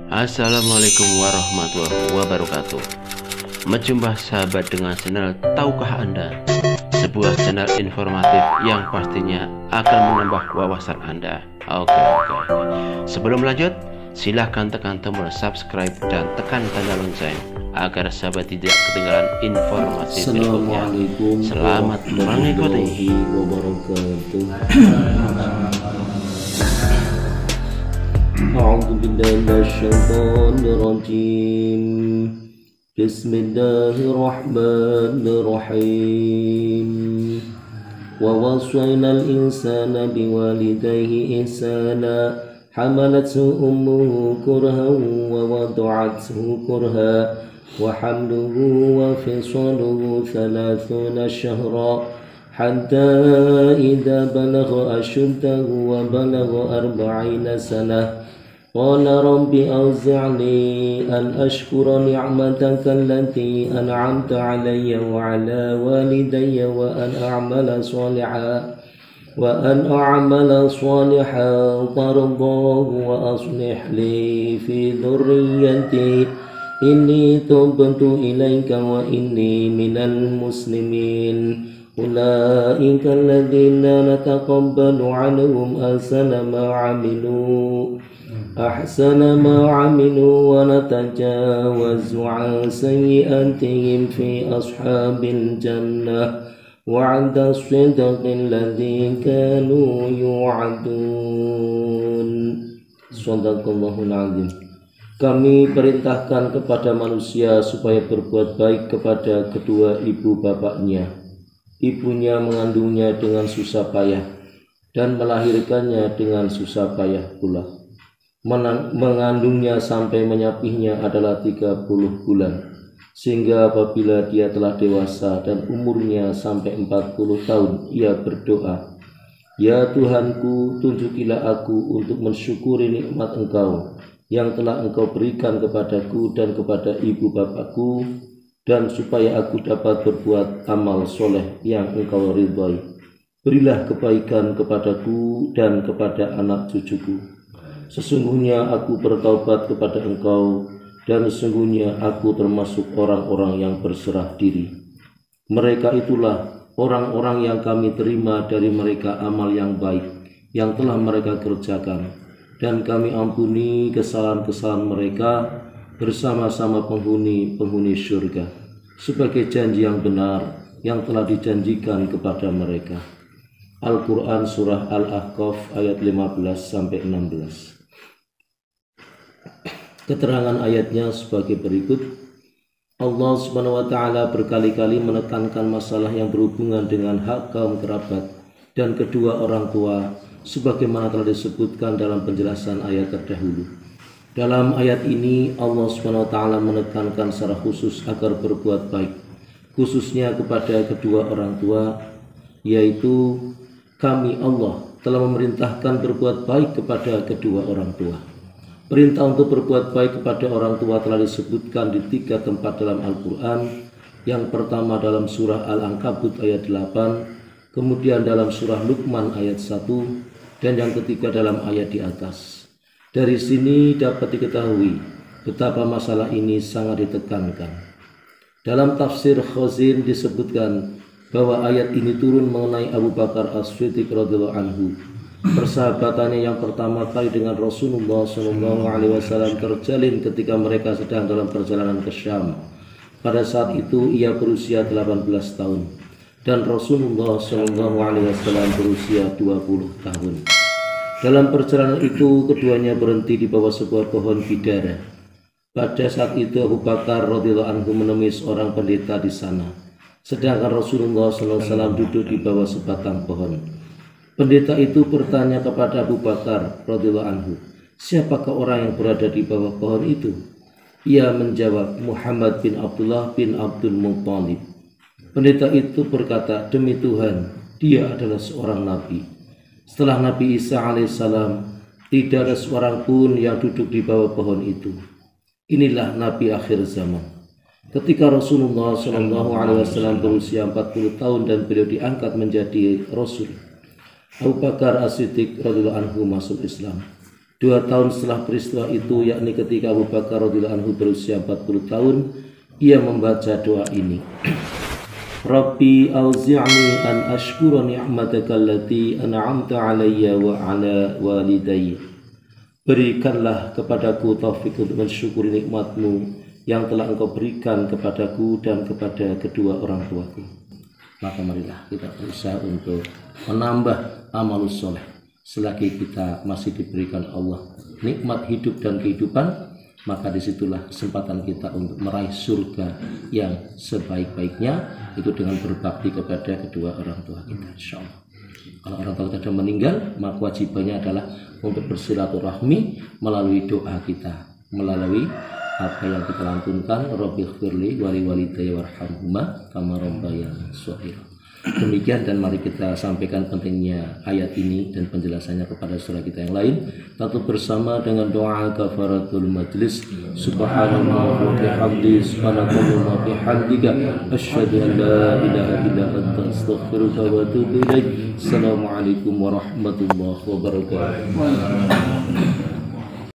Assalamualaikum warahmatullahi wabarakatuh. Menjumpa sahabat dengan channel Tahukah Anda? Sebuah channel informatif yang pastinya akan menambah wawasan Anda. Oke. Sebelum lanjut, silahkan tekan tombol subscribe dan tekan tanda lonceng agar sahabat tidak ketinggalan informasi berikutnya. Selamat mengikuti. أعوذ بالله من الشيطان الرجيم بسم الله الرحمن الرحيم ووصينا الإنسان بوالديه إحسانا حملته أمه كرها ووضعته كرها وحمله وفصاله 30 شهرا حتى إذا بلغ أشده وبلغ 40 سنة قال رب أوزعني أن أشكر نعمتك التي أنعمت علي وعلى والدي وأن أعمل صالحا ترضاه وأصلح لي في ذريتي إني تبت إليك وإني من المسلمين أولئك الذين نتقبل عنهم أحسن ما عملوا ونتجاوز عن سيئاتهم في أصحاب الجنة وعد الصدق الذي كانوا يوعدون. Shadaqallahul azim. Kami perintahkan kepada manusia supaya berbuat baik kepada kedua ibu bapaknya. Ibunya mengandungnya dengan susah payah dan melahirkannya dengan susah payah pula. Mengandungnya sampai menyapihnya adalah 30 bulan, sehingga apabila dia telah dewasa dan umurnya sampai 40 tahun, ia berdoa, "Ya Tuhanku, tunjukilah aku untuk mensyukuri nikmat Engkau yang telah Engkau berikan kepadaku dan kepada ibu bapakku, dan supaya aku dapat berbuat amal soleh yang Engkau ridhai. Berilah kebaikan kepadaku dan kepada anak cucuku. Sesungguhnya aku bertaubat kepada Engkau, dan sesungguhnya aku termasuk orang-orang yang berserah diri. Mereka itulah orang-orang yang kami terima dari mereka amal yang baik yang telah mereka kerjakan, dan kami ampuni kesalahan-kesalahan mereka bersama-sama penghuni syurga, sebagai janji yang benar yang telah dijanjikan kepada mereka." Al-Quran Surah Al-Ahqaf ayat 15-16. Keterangan ayatnya sebagai berikut. Allah Subhanahu wa Ta'ala berkali-kali menekankan masalah yang berhubungan dengan hak kaum kerabat dan kedua orang tua, sebagaimana telah disebutkan dalam penjelasan ayat terdahulu. Dalam ayat ini Allah Subhanahu wa Ta'ala menekankan secara khusus agar berbuat baik, khususnya kepada kedua orang tua, yaitu kami Allah telah memerintahkan berbuat baik kepada kedua orang tua. Perintah untuk berbuat baik kepada orang tua telah disebutkan di 3 tempat dalam Al-Quran. Yang pertama dalam surah Al-Ankabut ayat 8, kemudian dalam surah Luqman ayat 1, dan yang ketiga dalam ayat di atas. Dari sini dapat diketahui betapa masalah ini sangat ditekankan. Dalam tafsir Khazin disebutkan bahwa ayat ini turun mengenai Abu Bakar As-Siddiq radhiyallahu anhu. Persahabatannya yang pertama kali dengan Rasulullah SAW terjalin ketika mereka sedang dalam perjalanan ke Syam. Pada saat itu ia berusia 18 tahun dan Rasulullah SAW berusia 20 tahun. Dalam perjalanan itu keduanya berhenti di bawah sebuah pohon bidara. Pada saat itu Abu Bakar radhiyallahu anhu menemui seorang pendeta di sana, sedangkan Rasulullah SAW duduk di bawah sebatang pohon. Pendeta itu bertanya kepada Abu Bakar radhiyallahu anhu, "Siapakah orang yang berada di bawah pohon itu?" Ia menjawab, "Muhammad bin Abdullah bin Abdul Muttalib." Pendeta itu berkata, "Demi Tuhan, dia adalah seorang nabi. Setelah Nabi Isa alaihissalam, tidak ada seorang pun yang duduk di bawah pohon itu. Inilah Nabi akhir zaman." Ketika Rasulullah SAW berusia 40 tahun dan beliau diangkat menjadi Rasul, Abu Bakar As-Siddiq radhiyallahu anhu masuk Islam. 2 tahun setelah peristiwa itu, yakni ketika Abu Bakar radhiyallahu anhu berusia 40 tahun, ia membaca doa ini. Rabbi auzi'ni an ashkura ni'mataka allati an'amta alayya wa ala walidayya. Berikanlah kepadaku taufik untuk mensyukuri nikmatmu yang telah engkau berikan kepadaku dan kepada kedua orang tuaku. Maka marilah kita berusaha untuk menambah amalus soleh selagi kita masih diberikan Allah nikmat hidup dan kehidupan. Maka disitulah kesempatan kita untuk meraih surga yang sebaik-baiknya, itu dengan berbakti kepada kedua orang tua kita, insya Allah. Kalau orang tua kita sudah meninggal, maka wajibannya adalah untuk bersilaturahmi melalui doa kita, melalui apa yang kita lantunkan, Rabbighfirli wali walidayya warhamhuma kama rabbayani shaghira. Demikian, dan mari kita sampaikan pentingnya ayat ini dan penjelasannya kepada saudara kita yang lain. Tentu bersama dengan doa kafaratul majlis. Subhanallah wa bihamdihi, subhanallah wa bihamdika, asyhadu an la ilaha illa anta, astaghfiruka wa atubu ilaik. Assalamualaikum warahmatullahi wabarakatuh.